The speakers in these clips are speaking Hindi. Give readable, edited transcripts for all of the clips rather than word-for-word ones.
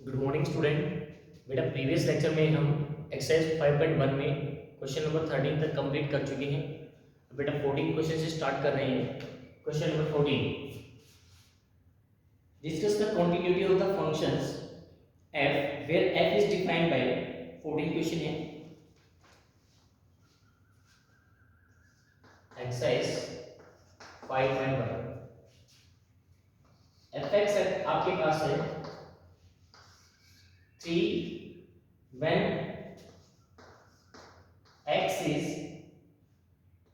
Good morning student. बेटा प्रीवियस लेक्चर में हम एक्सरसाइज 5.1 में क्वेश्चन नंबर 13 तक कंप्लीट कर चुके हैं। बेटा 14 क्वेश्चन से स्टार्ट कर रहे हैं। Question number 14, discuss the continuity of the functions f where f is defined by 14 question है एक्सरसाइज 5.1। fx आपके पास है 3 when x is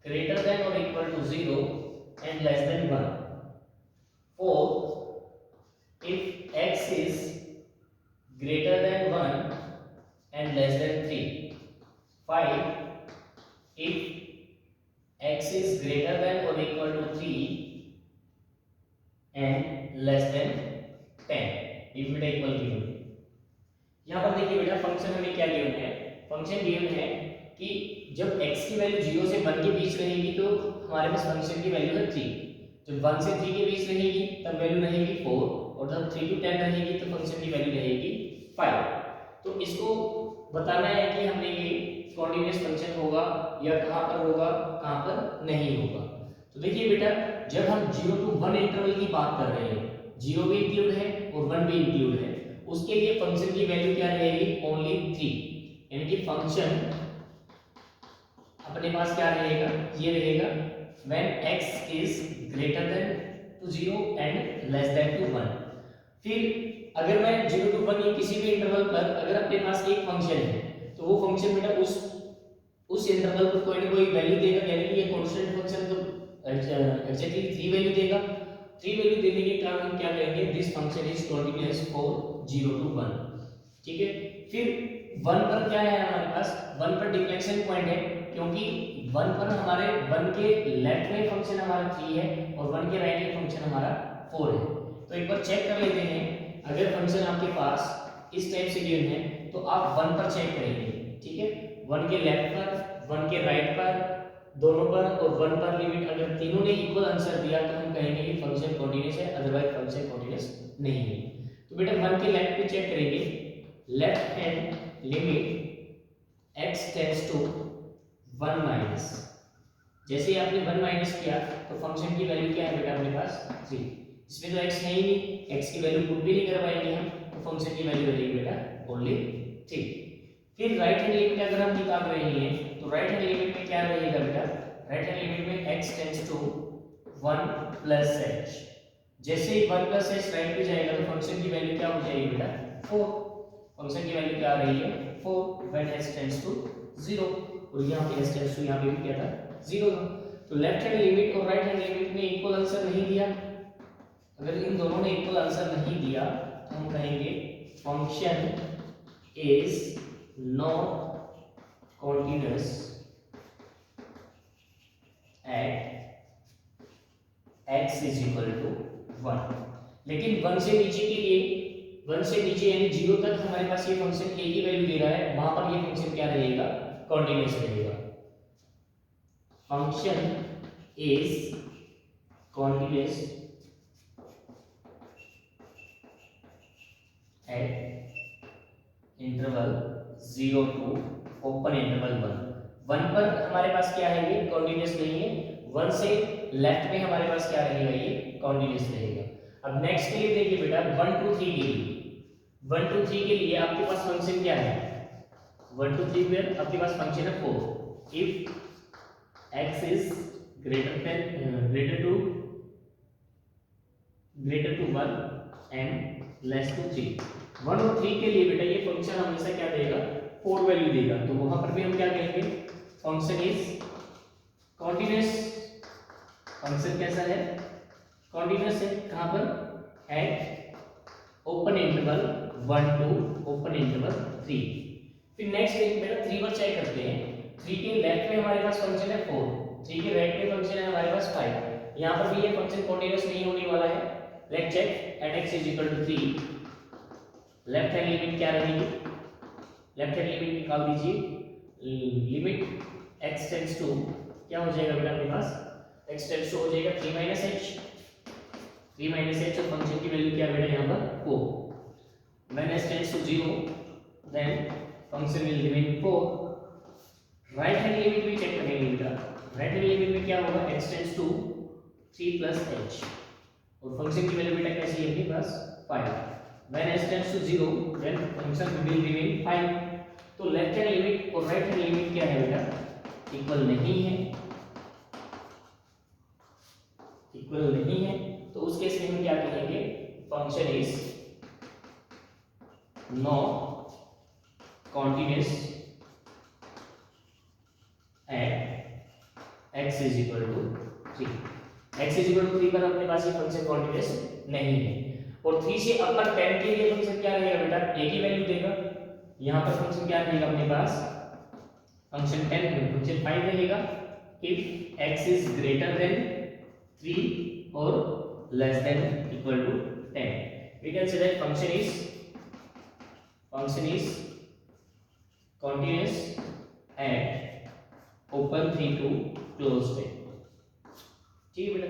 greater than or equal to 0 and less than 1. 4 if x is greater than 1 and less than 3. 5 if x is greater than or equal to 3 and less than 10. if beta equal 0. यहाँ पर देखिए बेटा फंक्शन हमें क्या गिवन है। फंक्शन गिवन है कि जब x की वैल्यू 0 से 1 के बीच रहेगी तो हमारे पास फंक्शन की वैल्यू है 3। जब 1 से 3 के बीच रहेगी तब वैल्यू रहेगी 4 और जब 3 to 10 रहेगी तो फंक्शन की वैल्यू रहेगी 5। तो इसको बताना है कि हमने ये कॉन्टिन्यूअस फंक्शन होगा या कहाँ पर होगा कहाँ पर नहीं होगा। तो देखिए बेटा जब हम 0 to 1 इंटरवल की बात कर रहे हैं, 0 भी इंक्लूड है और 1 भी इंक्लूड है, उसके लिए फंक्शन की वैल्यू क्या रहेगी ओनली 3। यानी कि फंक्शन अपने पास क्या रहेगा ये रहेगा when x is greater than to 0 and less than to 1। फिर अगर मैं 0 to 1 या किसी भी इंटरवल पर अगर अपने पास एक फंक्शन है तो वो फंक्शन बेटा उस इंटरवल पर कोई ना कोई वैल्यू देगा। यानी कि ये कांस्टेंट फंक्शन तो एग्जैक्टली 3 वैल्यू देगा। 3 वैल्यू देने के कारण हम क्या कहेंगे this function is continuous for 0 to 1। ठीक है, फिर 1 पर क्या है हमारे पास 1 पर डिफ्लेक्शन पॉइंट है क्योंकि 1 पर हमारे 1 के लेफ्ट में फंक्शन हमारा 3 है और 1 के राइट में फंक्शन हमारा 4 है। तो एक बार चेक कर लेते हैं, अगर फंक्शन आपके पास इस टाइप से गिवन है तो आप 1 पर चेक करेंगे। ठीक है, 1 के लेफ्ट पर 1 के राइट पर दोनों पर और 1 पर लिमिट अगर तीनों ने इक्वल आंसर दिया तो हम कहेंगे कि फंक्शन कंटीन्यूअस है, अदरवाइज फंक्शन कंटीन्यूअस नहीं है। तो बेटा 1 के लेफ्ट पे चेक करेंगे, left hand limit x tends to 1 minus. जैसे ही आपने 1 माइनस किया तो फंक्शन की वैल्यू क्या है बेटा अपने पास 3। इसमें तो x है ही नहीं, x की वैल्यू पुट भी नहीं कर पाएंगे हम, तो फंक्शन की वैल्यू रहेगी बेटा ओनली 3। फिर राइट हैंड लिमिट अगर हम निकाल रहे हैं तो राइट हैंड लिमिट में क्या रहेगा बेटा, राइट हैंड लिमिट में x tends to 1 plus h। जैसे ही 1 प्लस h राइट पे जाएगा तो फंक्शन की वैल्यू क्या हो जाएगी बेटा 4। फंक्शन की वैल्यू क्या आ रही है 4 व्हेन h टेंड्स टू 0 और यहाँ पे h टेंड्स टू यहाँ पे भी क्या था 0 था। तो लेफ्ट हैंड लिमिट और राइट हैंड लिमिट ने इक्वल आंसर नहीं दिया। अगर इन दोनों ने इक्वल आंसर नहीं दिया तो हम कहेंगे function is not continuous at x is equal to 1। लेकिन 1 से नीचे के लिए 1 से नीचे यानी 0 तक हमारे पास ये फंक्शन a की वैल्यू दे रहा है, वहां पर ये फंक्शन क्या रहेगा कंटीन्यूअस रहेगा। Function is continuous at interval 0 to open interval 1 पर हमारे पास क्या है ये कंटीन्यूअस नहीं है, 1 से लेफ्ट में हमारे पास क्या रहेगा ये कंटीन्यूअस रहेगा। अब नेक्स्ट के लिए देखिए बेटा 1 to 3 के लिए 1 to 3 के लिए आपके पास फंक्शन क्या है 1 to 3 में आपके पास फंक्शन है 4 if x is greater to 1 and less to 3। 1 और 3 के लिए बेटा ये फंक्शन हमेशा क्या देगा 4 वैल्यू देगा। तो वहां पर भी हम क्या कहेंगे फंक्शन इज कंटीन्यूअस। फंक्शन कैसा है कंटीन्यूअस है, कहां पर at open interval 1 to open interval 3। फिर नेक्स्ट एक बेटा 3 पर चेक करते हैं। 3 के लेफ्ट में हमारे पास फंक्शन है 4, 3 के राइट में फंक्शन है हमारे पास 5। यहां पर भी ये फंक्शन कंटीन्यूअस नहीं होने वाला है। Let's check at x is equal to 3, left hand limit क्या रहेगी, लेफ्ट हैंड लिमिट निकाल दीजिए। लिमिट x टेंड्स टू क्या हो जाएगा बेटा अपने पास x टेंड्स टू हो जाएगा 3 माइनस h। 3 माइनस h और फंक्शन की वैल्यू क्या है बेटा यहाँ पर 4। मैंने s tends to 0 then function will remain 4. Right hand limit भी चेक करेंगे बेटा। राइट हैंड लिमिट में क्या होगा, x tends to 3 plus h और फंक्शन की वैल्यू बेटा कैसी है अपने पास 5। When s tends to 0 then function will remain 5। तो लेफ्ट हैंड लिमिट और राइट हैंड लिमिट क्या है बेटा, इक्वल नहीं है, इक्वल नहीं है। तो उस केस में हम क्या कहेंगे, function is not continuous at x is equal to 3। x is equal to 3 पर अपने पास ये फंक्शन कॉन्टिन्यूअस नहीं है। और 3 से अपर 10 के लिए फंक्शन क्या रहेगा बेटा, एक ही वैल्यू देगा। यहाँ पर फंक्शन क्या रहेगा अपने पास, फंक्शन 10 फंक्शन 5 रहेगा if x is greater than 3 और less than equal to 10। We can say that function is continuous at open 3 to close 10। ठीक है बेटा।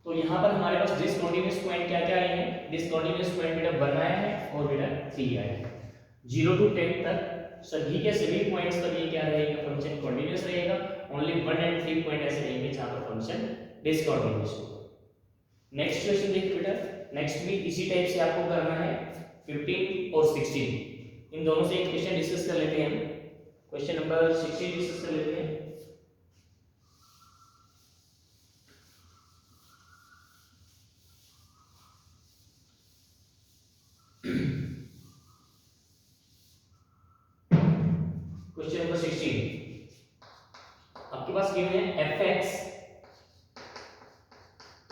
तो यहाँ पर हमारे पास डिसकंटीन्यूअस पॉइंट क्या क्या आए हैं, डिसकंटीन्यूअस पॉइंट बेटा 1 आया है और बेटा 3 आया है। 0 to 10 तक सभी के सभी पॉइंट्स पर ये क्या रहेगा, फंक्शन कंटीन्यूअस रहेगा। ओनली 1 and 3 पॉइंट ऐसे रहेंगे जहाँ पर फंक्शन डिसकंटीन्यूअस होगा। नेक्स्ट क्वेश्चन देखिए बेटा, नेक्स्ट भी इसी टाइप से आपको करना है 15 और 16। इन दोनों से एक क्वेश्चन डिस्कस कर लेते हैं। क्वेश्चन नंबर 16 डिस्कस कर लेते हैं। क्वेश्चन नंबर 16 आपके पास गिवन है fx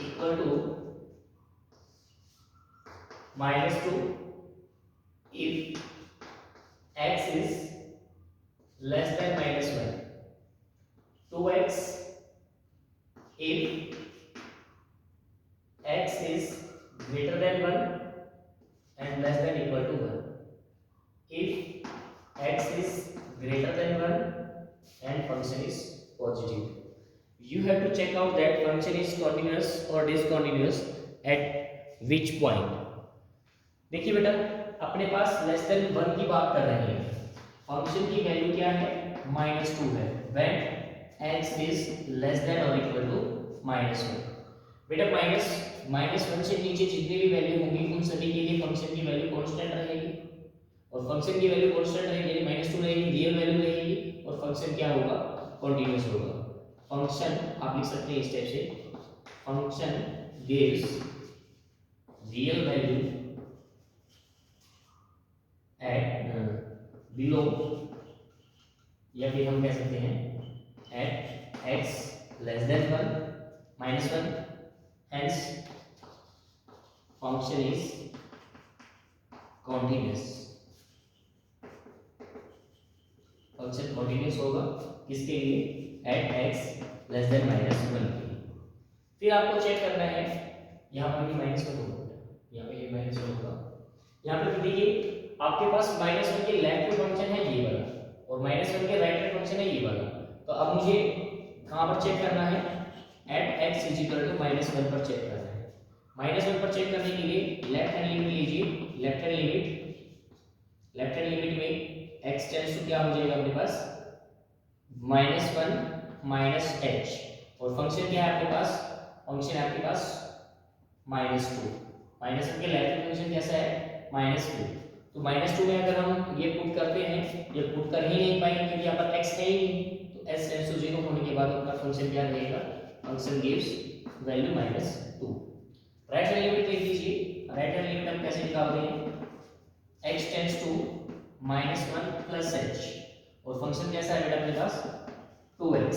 equal to -2 if x is less than -1, 2x if x is greater than 1 and less than equal to 1, if x is greater than 1 and function is positive. You have to check out that function is continuous or discontinuous at which point. देखिए बेटा, अपने पास लेस देन 1 की बात कर रहे हैं, फंक्शन की वैल्यू क्या है, -2 है। When x is less than और इक्वल टू -1। बेटा -1 से नीचे जितनी भी वैल्यू होंगी उन सभी के लिए फंक्शन की वैल्यू कांस्टेंट रहेगी और फंक्शन की वैल्यू कांस्टेंट रहेगी यानी -2 रहेगी, रियल वैल्यू रहेगी और फंक्शन क्या होगा, कंटीन्यूअस होगा। फंक्शन आप लिख सकते हैं इस टाइप से, function gives real value at below, या फिर हम कह सकते हैं at x less than 1 hence function is continuous. Function continuous होगा किसके लिए, एट x लेस देन -1 के लिए। फिर आपको चेक करना है, यहाँ पर भी -1 होगा, यहाँ पे ये -1 होगा। यहाँ पर देखिए आपके पास -1 के लेफ्ट में फंक्शन है ये वाला और -1 के राइट में फंक्शन है ये वाला। तो अब मुझे कहाँ पर चेक करना है, at x is equal to -1 पर चेक करना है। -1 पर चेक करने के लिए लेफ्ट हैंड लिमिट लीजिए, लेफ्ट हैंड लिमिट में x टेंड्स टू क्या हो जाएगा अपने पास, -1 h और फंक्शन क्या है आपके पास, फंक्शन है आपके पास -2। -1 के लेफ्ट में फंक्शन कैसा है, -2। तो -2 में अगर हम ये पुट करते हैं, ये पुट कर ही नहीं पाएंगे क्योंकि यहाँ पर x है ही नहीं, तो s टेंड्स टू 0 होने के बाद अपना फंक्शन क्या रहेगा, function gives value -2। Right hand limit लिख दीजिए। राइट हैंड लिमिट हम कैसे निकालते हैं, x टेंड्स टू -1 h और फंक्शन कैसा है बेटा अपने पास 2x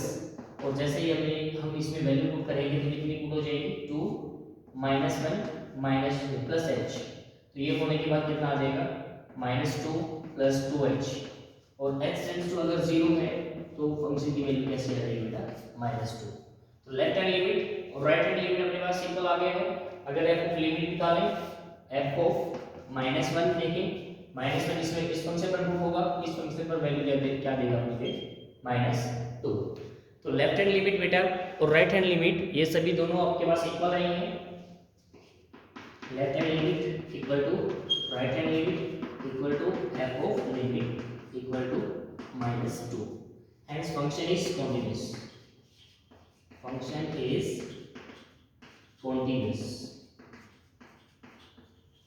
और जैसे ही हम इसमें वैल्यू पुट करेंगे तो कितनी पुट हो जाएगी, 2 -1 h। तो ये होने के बाद कितना आ जाएगा, -2 + 2h और h टेंड्स टू अगर 0 है तो फंक्शन की वैल्यू कैसे आ जाएगी बेटा, -2। तो लेफ्ट हैंड लिमिट और राइट हैंड लिमिट अपने पास इक्वल आ गया है। अगर f ऑफ लिमिट निकालें, f ऑफ -1 देखें, -1 इसमें इस फंक्शन पर पुट होगा, इस फंक्शन पर वैल्यू क्या देगा मुझे, -2। तो लेफ्ट हैंड लिमिट बेटा और राइट हैंड लिमिट ये सभी दोनों आपके पास इक्वल रहेंगे। Left hand limit equal to right hand limit equal to f of limit equal to -2, hence function is continuous, function is continuous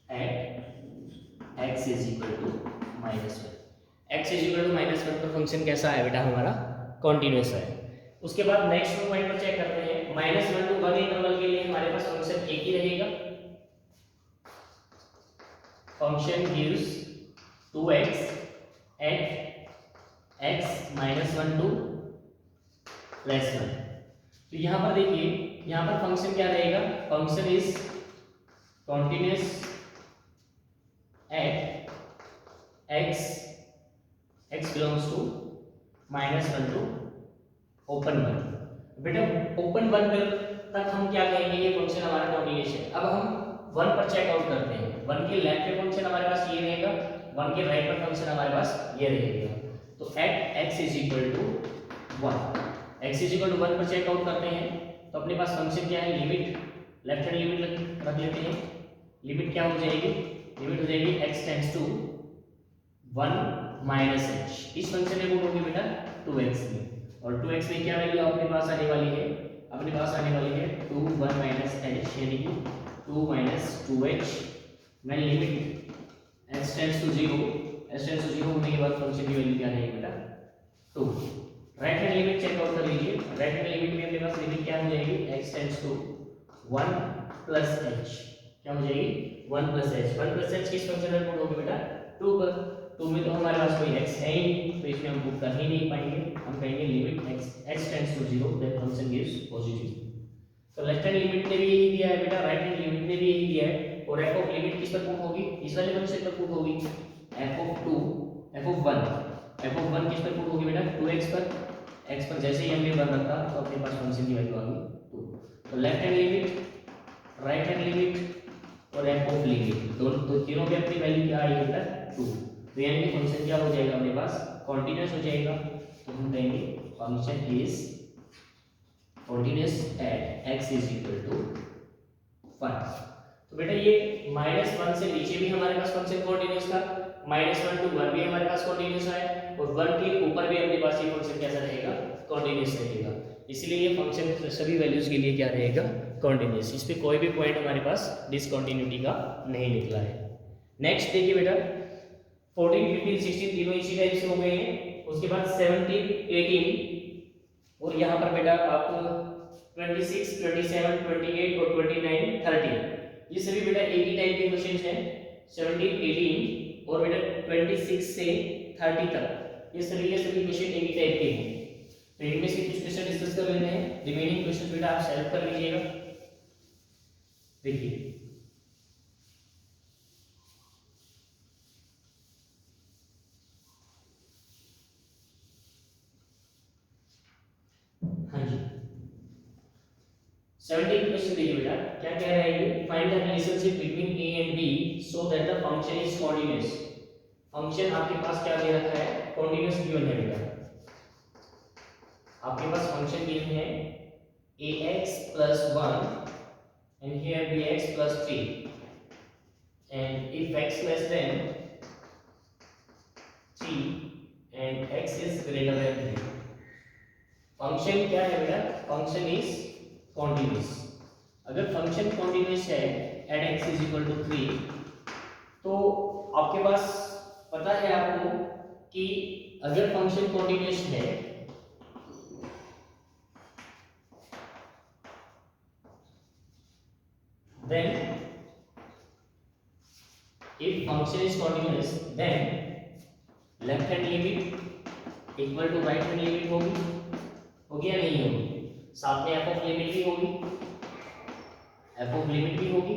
at x is equal to -1, x is equal to -1 पर फंक्शन कैसा है बेटा हमारा कॉन्टिन्यूस है। उसके बाद नेक्स्ट पॉइंट पर चेक करते हैं, -1 to 1 इंटरवल के लिए हमारे पास फंक्शन एक ही रहेगा, function gives 2x at x -1 to +1। तो यहाँ पर देखिए, यहाँ पर फंक्शन क्या रहेगा, function is continuous at x belongs to -1 to open 1। बेटा ओपन 1 तक हम क्या कहेंगे, ये फंक्शन हमारा कॉन्टिन्यूस है। अब हम 1 पर चेक आउट करते हैं, 1 के लेफ्ट पे फंक्शन हमारे पास ये रहेगा, 1 के राइट पर फंक्शन हमारे पास ये रहेगा। तो at x is equal to 1, x is equal to 1 पर चेक आउट करते हैं, तो अपने पास फंक्शन क्या है, लिमिट लेफ्ट हैंड लिमिट रख लेते हैं, लिमिट क्या हो जाएगी, लिमिट हो जाएगी x टेंड्स टू 1 -h, इस फंक्शन में पुट होगी बेटा 2x में, और 2x में क्या वैल्यू अपने पास आने वाली है, अपने पास आने वाली है 2 1 -h यानी कि 2 -2h, मैं limit x tends to 0, x tends to 0 होने के बाद फंक्शन की वैल्यू क्या रहेगी बेटा 2। Right hand limit check out कर लीजिए, राइट हैंड लिमिट में अपने पास लिमिट क्या हो जाएगी, x टेंड्स टू 1 + h, क्या हो जाएगी 1 + h, 1 + h किस फंक्शन में पुट होगी बेटा 2 पर, 2 में तो हमारे पास कोई x है ही नहीं, तो इसमें हम पुट कर ही नहीं पाएंगे, हम कहेंगे limit x tends to 0 that function gives positive. तो लेफ्ट हैंड लिमिट ने भी यही दिया है बेटा, राइट हैंड लिमिट ने भी यही दिया है, और f ऑफ लिमिट किस पर पुट होगी, इस वाले फंक्शन पर पुट होगी, f ऑफ 2 f ऑफ 1 किस पर पुट होगी बेटा 2x पर, x पर जैसे ही हमने 1 रखा तो अपने पास फंक्शन की वैल्यू आ गई 2। तो left hand limit, right hand limit और f ऑफ लिमिट दोनों तीनों की अपनी वैल्यू क्या आई बेटा 2, तो यानी कि फंक्शन क्या हो जाएगा अपने पास कॉन्टिन्यूस हो जाएगा। तो हम कहेंगे function is continuous at x is equal to 1। तो बेटा ये -1 से नीचे भी हमारे पास फंक्शन कॉन्टिन्यूस था, -1 to 1 भी हमारे पास कॉन्टिन्यूस है, और 1 के ऊपर भी अपने पास ये फंक्शन कैसा रहेगा कॉन्टिन्यूस रहेगा, इसलिए ये फंक्शन सभी वैल्यूज के लिए क्या रहेगा कॉन्टिन्यूस, इस पे कोई भी पॉइंट हमारे पास डिसकंटिन्यूटी का नहीं निकला है। नेक्स्ट देखिए बेटा 14 15 16 तीनों इसी टाइप से हो गए हैं, उसके बाद 17 18 और यहाँ पर बेटा आप 26 27 28 और 29 30 ये सभी बेटा एक ही टाइप के क्वेश्चंस हैं, 17 18 और बेटा 26 से 30 तक ये सभी के सभी क्वेश्चन एक ही टाइप के हैं। तो इनमें से कुछ क्वेश्चन डिस्कस कर लेते हैं, रिमेनिंग क्वेश्चन बेटा आप सॉल्व कर लीजिएगा। देखिए हाँ जी 17 क्वेश्चन देखिए बेटा क्या कह रहा है ये, find the relationship between a and b so that the function is continuous. Function आपके पास क्या दे रखा है कॉन्टिन्यूअस गिवन है बेटा, आपके पास फंक्शन गिवन है ax plus 1 and here bx plus 3 and if x less than 3 and x is greater than 3, function क्या है बेटा फंक्शन इज कॉन्टिन्यूअस। अगर फंक्शन कॉन्टिन्यूअस है at x is equal to 3 तो आपके पास पता है आपको कि अगर फंक्शन कॉन्टिन्यूअस है then if function is continuous then left hand limit equal to right hand limit होगी या नहीं होगी, साथ में f ऑफ लिमिट भी होगी, f ऑफ लिमिट भी होगी।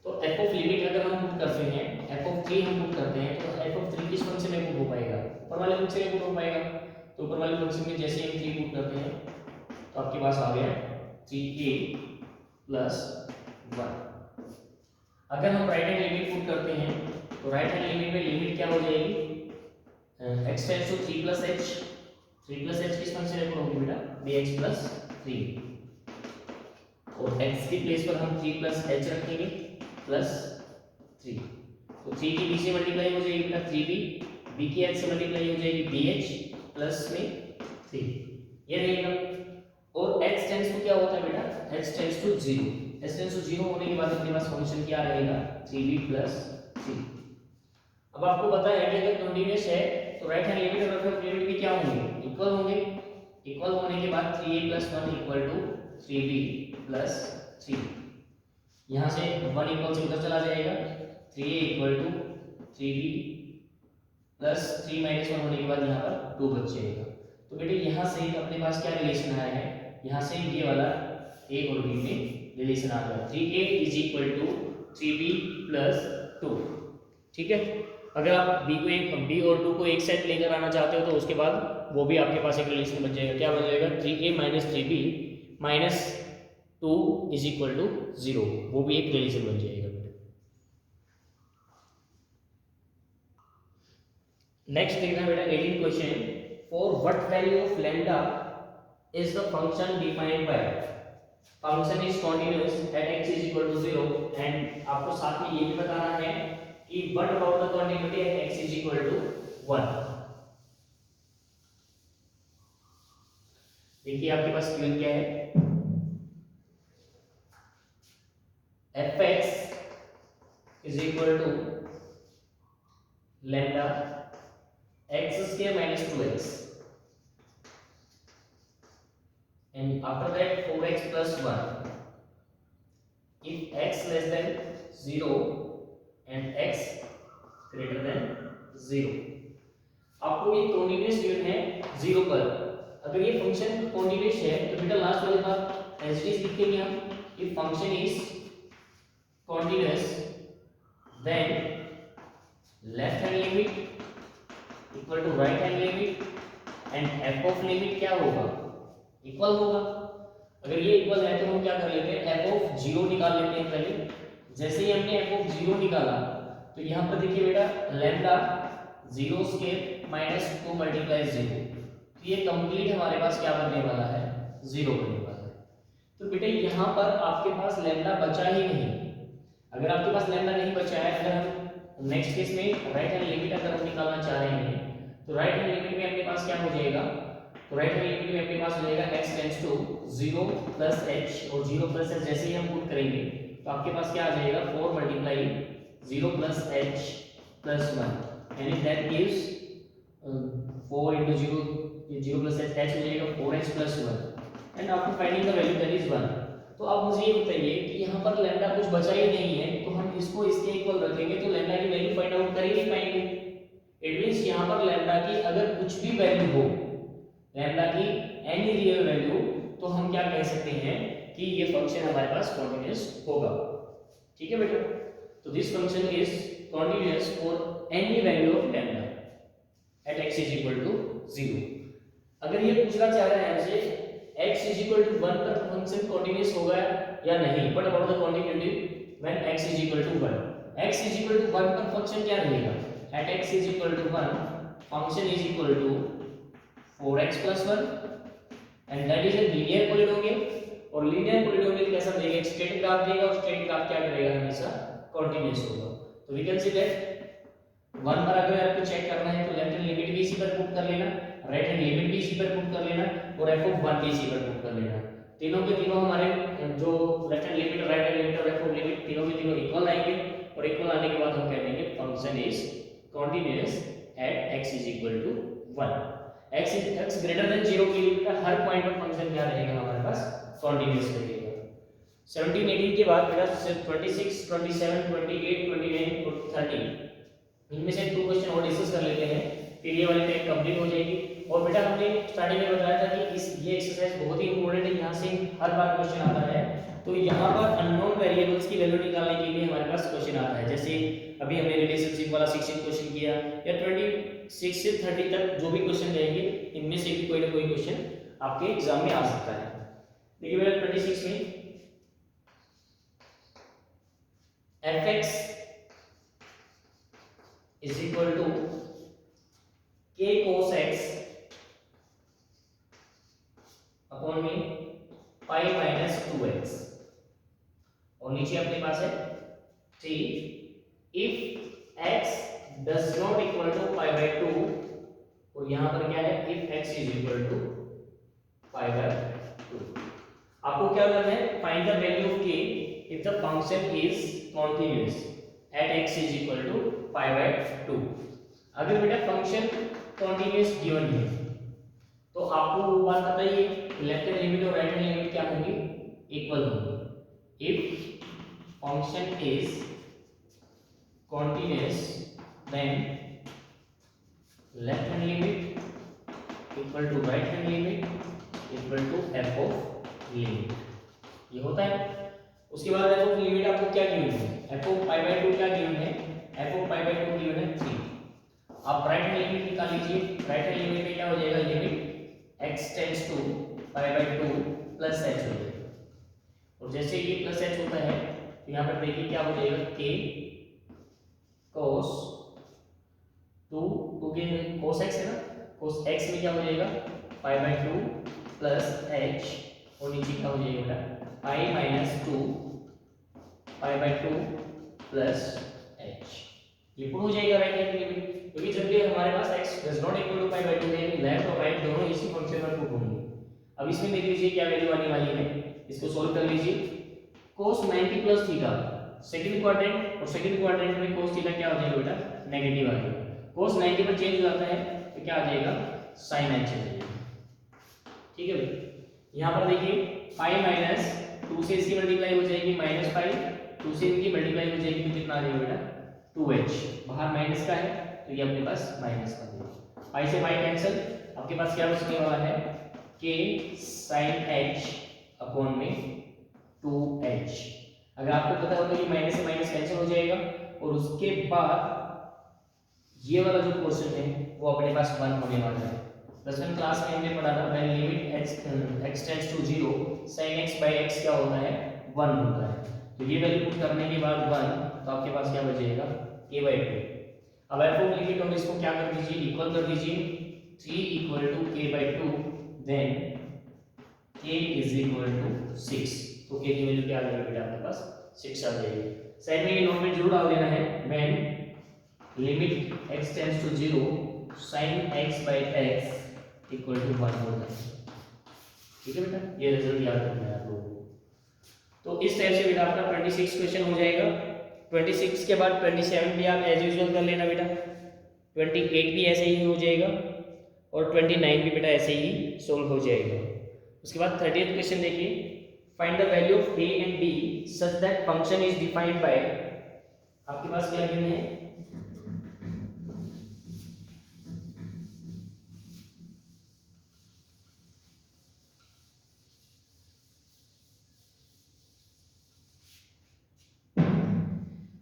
तो f ऑफ लिमिट अगर हम पुट करते हैं f ऑफ 3 हम पुट करते हैं तो f ऑफ 3 किस फंक्शन में पुट हो पाएगा, ऊपर वाले फंक्शन में पुट हो पाएगा। तो ऊपर वाले फंक्शन में जैसे हम 3 पुट करते हैं तो आपके पास आ गया 3a प्लस 1। अगर हम राइट हैंड लिमिट पुट करते हैं तो राइट हैंड लिमिट में लिमिट क्या हो जाएगी x tends to 3 plus h, 3 plus h किस फंक्शन में पुट होगी बेटा bx प्लस 3 और x की प्लेस पर हम 3 प्लस h रखेंगे प्लस 3। तो 3 की b से मल्टीप्लाई हो जाएगी बेटा 3b, b की h से मल्टीप्लाई हो जाएगी bh प्लस में 3, ये रहेगा। और h टेंड्स टू क्या होता है बेटा, h tends to 0, h tends to 0 होने के बाद अपने पास फंक्शन क्या रहेगा 3b प्लस 3। अब आपको पता है कि अगर कंटीन्यूअस है तो राइट हैंड लिमिट और लेफ्ट हैंड लिमिट भी क्या होंगे, इक्वल होंगे। इक्वल होने के बाद 3a plus 1 equal to 3b plus 3, यहाँ से 1 इक्वल से उधर चला जाएगा, 3a equal to 3b plus 3 minus 1 होने के बाद यहाँ पर 2 बच जाएगा। तो बेटे यहाँ से अपने पास क्या रिलेशन आया है, यहाँ से ये वाला a और b में रिलेशन आ गया, 3a is equal to 3b plus 2। ठीक है, अगर आप b को एक b और 2 को एक साइड लेकर आना चाहते हो तो उसके बाद वो भी आपके पास एक रिलेशन बन जाएगा, क्या बन जाएगा 3a minus 3b minus 2 is equal to 0, वो भी एक रिलेशन बन जाएगा। नेक्स्ट देखना बेटा 18 question, for what value of lambda is the function defined by function is continuous at x is equal to 0, and आपको साथ में ये भी बताना है कि what about the continuity at x is equal to 1। देखिए आपके पास क्वेश्चन क्या है, fx is equal to lambda x square minus 2x and after that 4x plus 1 if x less than 0 and x greater than 0। आपको ये कंटीन्यूअस गिवन है 0 पर, अगर ये फंक्शन कंटीन्यूअस है तो बेटा लास्ट वाले बात एज इट इज लिखेंगे हम, if function is continuous then left hand limit equal to right hand limit and f of limit क्या होगा, इक्वल होगा। अगर ये इक्वल है तो हम क्या कर लेते हैं f ऑफ 0 निकाल लेते हैं पहले। जैसे ही हमने f ऑफ 0 निकाला तो यहाँ पर देखिए बेटा लैम्डा 0 स्क्वायर माइनस 2 मल्टीप्लाई 0, तो ये कंप्लीट हमारे पास क्या बनने वाला है 0 बनने वाला है। तो बेटे यहाँ पर आपके पास लैम्डा बचा ही नहीं, अगर आपके पास लैम्डा नहीं बचा है, अगर हम नेक्स्ट केस में राइट हैंड लिमिट अगर हम निकालना चाह रहे हैं तो राइट हैंड लिमिट में अपने पास क्या हो जाएगा, तो राइट हैंड लिमिट में अपने पास हो जाएगा x tends to 0 plus h, और 0 प्लस h जैसे ही हम पुट करेंगे तो आपके पास क्या आ जाएगा 4 मल्टीप्लाई 0 प्लस h प्लस 1 यानी दैट गिव्स 4 into 0, ये 0 प्लस h हो जाएगा 4h plus 1 and after finding the value that is 1। तो अब मुझे ये बताइए कि यहाँ पर लैम्डा कुछ बचा ही नहीं है, तो हम इसको इसके इक्वल रखेंगे तो लैम्डा की वैल्यू फाइंड आउट कर ही नहीं पाएंगे। इट मींस यहाँ पर लैम्डा की अगर कुछ भी वैल्यू हो, लैम्डा की एनी रियल वैल्यू, तो हम क्या कह सकते हैं कि ये फंक्शन हमारे पास कंटीन्यूअस होगा। ठीक है बेटा, तो this function is continuous for any value of lambda at x is equal to 0। अगर ये पूछना चाह रहा है हमसे x इज इक्वल टू 1 पर फंक्शन कंटीन्यूअस होगा या नहीं, but about the continuity when x is equal to 1, x is equal to 1 पर फंक्शन क्या रहेगा, at x is equal to 1 function is equal to 4x plus 1 and that is a linear polynomial, और लीनियर पॉलिनोमियल कैसा देगा, एक स्ट्रेट ग्राफ देगा, और स्ट्रेट ग्राफ क्या करेगा हमेशा कंटीन्यूअस होगा। तो वी कैन सी दैट 1 पर अगर आपको चेक करना है तो लेफ्ट हैंड लिमिट भी इसी पर पुट कर लेना, राइट हैंड लिमिट भी इसी पर पुट कर लेना, और f ऑफ 1 भी इसी पर पुट कर लेना। तीनों के तीनों हमारे जो left hand limit, right hand limit और f ऑफ लिमिट तीनों के तीनों इक्वल आएंगे, और इक्वल आने के बाद हम कह देंगे function is continuous at x is equal to 1। x greater than 0 के लिए हर पॉइंट पर फंक्शन क्या रहेगा हमारे पास कंटीन्यूअस रहेगा। 17 18 के बाद बेटा 26 27 28 29 और 30 इनमें से 2 क्वेश्चन और डिस्कस कर लेते हैं, फिर ये वाली टाइप कंप्लीट हो जाएगी। और बेटा हमने स्टार्टिंग में बताया था कि ये एक्सरसाइज बहुत ही इंपॉर्टेंट है, यहाँ से हर बार क्वेश्चन आता है। तो यहाँ पर अननोन वेरिएबल्स की वैल्यू निकालने के लिए हमारे पास क्वेश्चन आता है, जैसे अभी हमने रिलेशनशिप वाला 16 क्वेश्चन किया, या 26 से 30 तक जो भी क्वेश्चन रहेंगे इनमें से भी कोई ना कोई क्वेश्चन आपके एग्जाम में आ सकता है। देखिए बेटा 26 में fx is equal to k cos x upon में pi minus 2x, और नीचे अपने पास है 3 if does not equal to pi by 2, और यहाँ पर क्या है, if x is equal to pi by 2। आपको क्या करना है, find the value of k if the function is continuous at x is equal to pi by 2। अगर बेटा फंक्शन कॉन्टिन्यूअस गिवन है तो आपको वो बात बताइए, लेफ्ट हैंड लिमिट और राइट हैंड लिमिट क्या होंगी, इक्वल होंगी। If function is continuous then left hand limit equal to right hand limit equal to f of limit, ये होता है। उसके बाद एफ ऑफ लिमिट आपको क्या गिवन है, एफ ऑफ पाई बाय 2 क्या गिवन है, F of pi by 2 given है 3। आप राइट हैंड लिमिट निकाल लीजिए, राइट हैंड लिमिट में क्या हो जाएगा, limit x tends to pi by 2 plus h हो जाएगा, और जैसे ये प्लस h होता है तो यहाँ पर देखिए क्या हो जाएगा, k cos 2 के cos x है ना, cos x में क्या हो जाएगा पाई बाय 2 प्लस h, और नीचे क्या हो जाएगा बेटा pi minus 2 pi by 2 plus h। ये प्रूव हो जाएगा राइट हैंड लिमिट, क्योंकि जब भी हमारे पास x does not equal to pi by 2 है, लेफ्ट और राइट दोनों इसी फंक्शन में प्रूव होंगे। अब इसमें देख लीजिए क्या वैल्यू आने वाली है, इसको सॉल्व कर लीजिए। cos 90 plus theta second quadrant, और सेकंड क्वाड्रेंट में cos थीटा क्या हो जाएगा बेटा, नेगेटिव आ जाएगा। cos 90 पर चेंज हो जाता है तो क्या आ जाएगा, sin h आ जाएगा। ठीक है भाई, यहाँ पर देखिए पाई माइनस 2 से इसकी मल्टीप्लाई हो जाएगी माइनस पाई, 2 से इनकी मल्टीप्लाई हो जाएगी तो कितना आ जाएगा बेटा 2h, बाहर माइनस का है तो ये अपने पास माइनस का है, पाई से पाई कैंसिल, आपके पास क्या बचने वाला है k sin h अपॉन में 2h। अगर आपको पता हो तो ये माइनस से माइनस कैंसिल हो जाएगा, और उसके बाद ये वाला जो पोर्शन है वो अपने पास 1 होने वाला है। प्लस 1 क्लास में हमने पढ़ा था when limit x tends to 0 sin x by x क्या होता है 1 होता है, तो ये वैल्यू पुट करने के बाद 1, तो आपके पास क्या बचेगा k by 2। अब f ऑफ लिमिट और इसको क्या कर दीजिए, इक्वल कर दीजिए, 3 equal to k by 2, then k is equal to 6, तो k की वैल्यू क्या आ जाएगी बेटा आपके पास 6 आ जाएगी। साइड में ये नोट में जरूर डाल देना है, when limit x tends to 0 sin x by x equal to 1 होता है। ठीक है बेटा, ये रिजल्ट याद रखना है आप लोगों को। तो इस टाइप से बेटा आपका 26 क्वेश्चन हो जाएगा। 26 के बाद 27 भी आप एज यूजुअल कर लेना बेटा, 28 भी ऐसे ही हो जाएगा, और 29 भी बेटा ऐसे ही सोल्व हो जाएगा। उसके बाद 30th क्वेश्चन देखिए, find the value of a and b such that function is defined bye, आपके पास क्या गिवन है,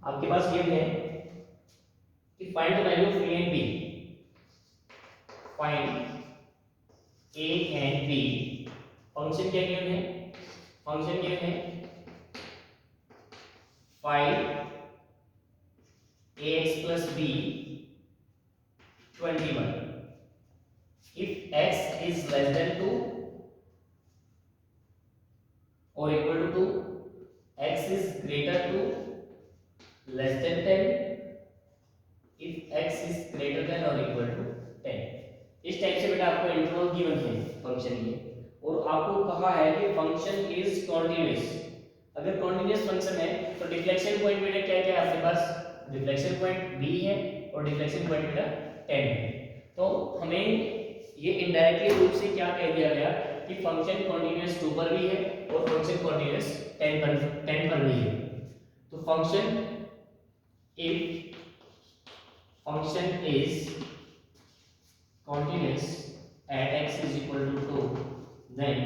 आपके पास ये है कि find the value of a and b, find a and b, function क्या गिवन है, फंक्शन गिवन है 5ax plus b 21 if x is less than 2 or equal to 2, x is greater to less than 10 if x is greater than or equal to 10। इस टाइप से बेटा आपको इंटरवल गिवन है फंक्शन के, और आपको कहा है कि फंक्शन इज कॉन्टिन्यूअस। अगर कॉन्टिन्यूअस फंक्शन है तो डिफ्लेक्शन पॉइंट बेटा क्या क्या है आपके पास, डिफ्लेक्शन पॉइंट b है और डिफ्लेक्शन पॉइंट बेटा 10 है। तो हमें ये इनडायरेक्टली रूप से क्या कह दिया गया कि फंक्शन कॉन्टिन्यूअस 2 पर भी है और फंक्शन कॉन्टिन्यूअस 10 पर भी है। तो function if function is continuous at x is equal to 2, then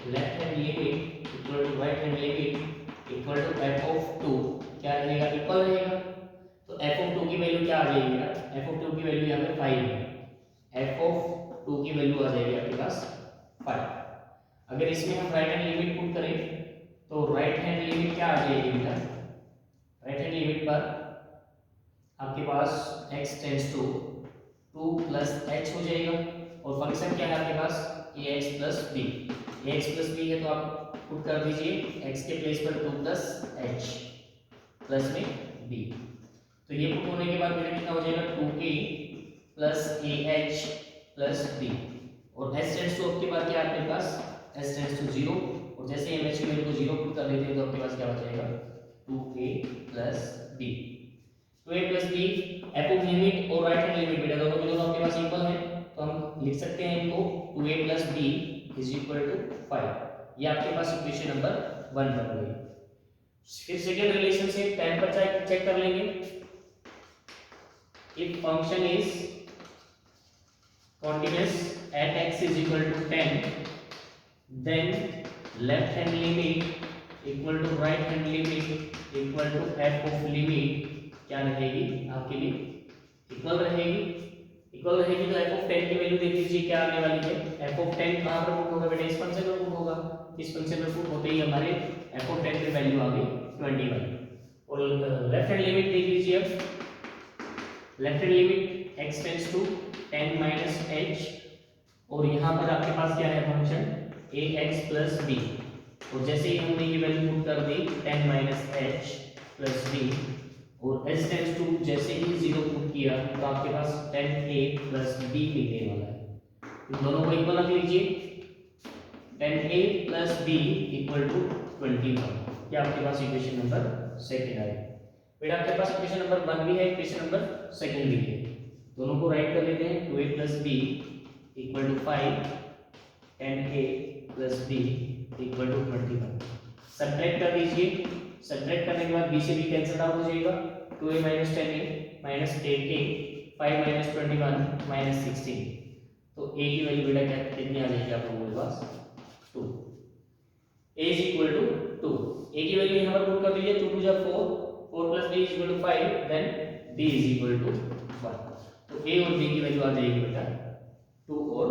left hand limit equal to right hand limit equal to f of 2 क्या रहेगा, इक्वल रहेगा। तो f of 2 की वैल्यू क्या आ जाएगी, f of 2 की वैल्यू यहाँ पे 5 है, f of 2 की वैल्यू आ जाएगी आपके पास 5। अगर इसमें हम राइट हैंड लिमिट पुट करें तो राइट हैंड लिमिट क्या आ जाएगी बेटा, राइट हैंड लिमिट पर आपके पास x tends to 2 plus h हो जाएगा, और फंक्शन क्या है आपके पास ax plus b, ax plus b है तो आप पुट कर दीजिए x के प्लेस पर 2 प्लस h प्लस में b। तो ये पुट होने के बाद मेरा कितना हो जाएगा 2a plus ah plus b, और s टेंड्स टू आपके पास क्या है आपके पास s टेंड्स टू 0, और जैसे ही mh की वैल्यू को 0 पुट कर देते हैं तो आपके पास क्या बचेगा 2a plus b। 2a plus b f of limit और राइट हैंड लिमिट बेटा दोनों के दोनों आपके पास इक्वल है, तो हम लिख सकते हैं इनको 2a plus b is equal to 5। ये आपके पास इक्वेशन नंबर 1 बन गई। फिर सेकंड रिलेशन से tan पर चेक कर लेंगे। If function is continuous at x is equal to 10, then left hand limit equal to right hand limit equal to f of limit क्या रहेगी आपके लिए इक्वल रहेगी। इक्वल रहेगी तो f of 10 की वैल्यू देख लीजिए क्या आने वाली है। f of 10 कहाँ पर पुट होगा बेटा, इस फंक्शन में पुट होगा। इस फंक्शन में पुट होते ही हमारे f of 10 की वैल्यू आ गई 21। और लेफ्ट हैंड लिमिट देख लीजिए, अब left hand limit x tends to 10 minus h, और यहाँ पर आपके पास क्या है फंक्शन ax प्लस b, और जैसे ही हमने ये वैल्यू पुट कर दी 10 माइनस h प्लस b, और s टेंड्स टू जैसे ही 0 पुट किया तो आपके पास 10a प्लस b मिलने वाला है। इन दोनों को इक्वल रख लीजिए, 10a plus b equal to 21। क्या आपके पास इक्वेशन नंबर सेकंड आई। बेटा आपके पास इक्वेशन नंबर 1 भी है, इक्वेशन नंबर सेकंड भी है, दोनों को राइट कर लेते हैं। 2a plus b equal to 5, 10a plus b equal to 21। Subtract कर दीजिए, सब्ट्रैक्ट करने के बाद b से b कैंसिल आउट हो जाएगा। 2a minus 10a minus 8a, 5 minus 21 minus 16, तो a की वैल्यू बेटा क्या कितनी आ जाएगी आप लोगों के पास 2। a is equal to 2, a की वैल्यू यहाँ पर पुट कर दीजिए, 2 2 जा 4, 4 plus b is equal to 5, then b is equal to 1। तो a और b की वैल्यू आ जाएगी बेटा 2 और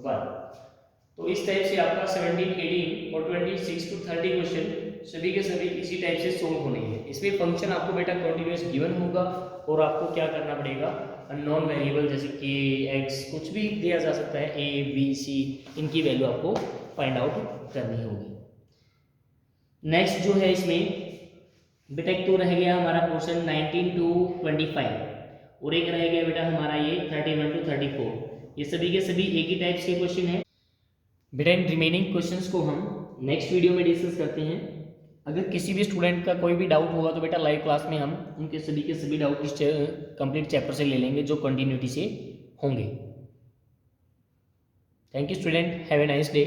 1। तो इस टाइप से आपका 17, 18 और 26 टू 30 क्वेश्चन सभी के सभी इसी टाइप से सोल्व होने हैं। इसमें फंक्शन आपको बेटा कंटीन्यूअस गिवन होगा, और आपको क्या करना पड़ेगा अननोन वेरिएबल जैसे के एक्स कुछ भी दिया जा सकता है, ए बी सी, इनकी वैल्यू आपको फाइंड आउट करनी होगी। नेक्स्ट जो है इसमें बेटा एक तो रह गया हमारा क्वेश्चन 19 टू 25, और एक रह गया बेटा हमारा ये 31 टू 34। ये सभी के सभी एक ही टाइप्स के क्वेश्चन हैं बेटा। इन रिमेनिंग क्वेश्चंस को हम नेक्स्ट वीडियो में डिस्कस करते हैं। अगर किसी भी स्टूडेंट का कोई भी डाउट होगा तो बेटा लाइव क्लास में हम उनके सभी के सभी डाउट इस कंप्लीट चैप्टर से ले लेंगे जो कंटिन्यूटी से होंगे। Thank you student, have a nice day.